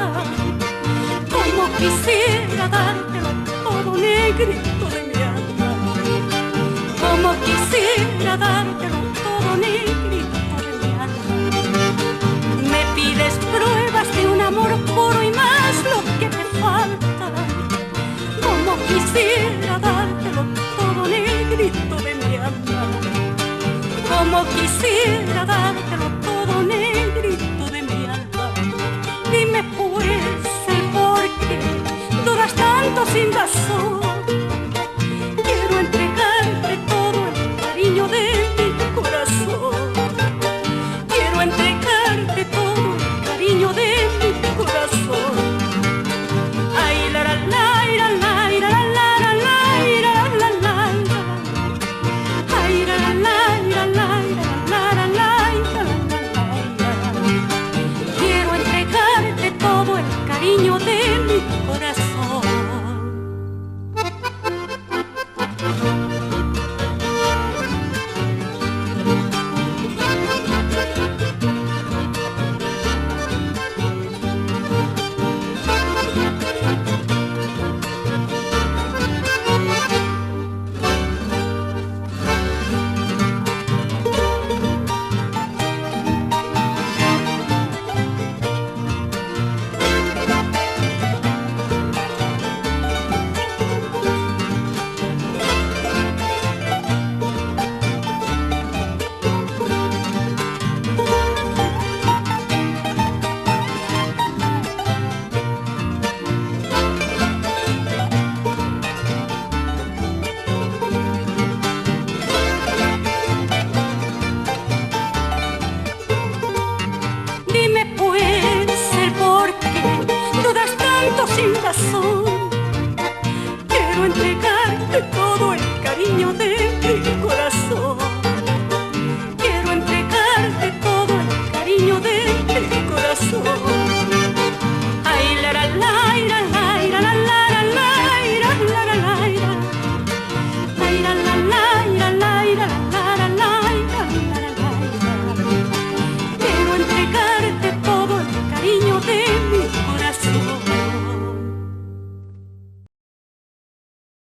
falta. Como quisiera dártelo todo, negrito de mi alma. Como quisiera dártelo todo, negrito de mi alma. Me pides pruebas de un amor puro y más lo que me falta. Como quisiera dártelo todo, negrito de mi alma. Como quisiera dártelo todo, negrito de mi alma. Dime pues el por qué dudas tanto sin razón. Quiero entregarte todo el cariño de mi corazón. Quiero entregarte todo el cariño de mi corazón. Ay, la la la la la la la la la la la. Ay, la la la la la la. Quiero entregarte todo el cariño de mi corazón. Sin razón, quiero entregarte todo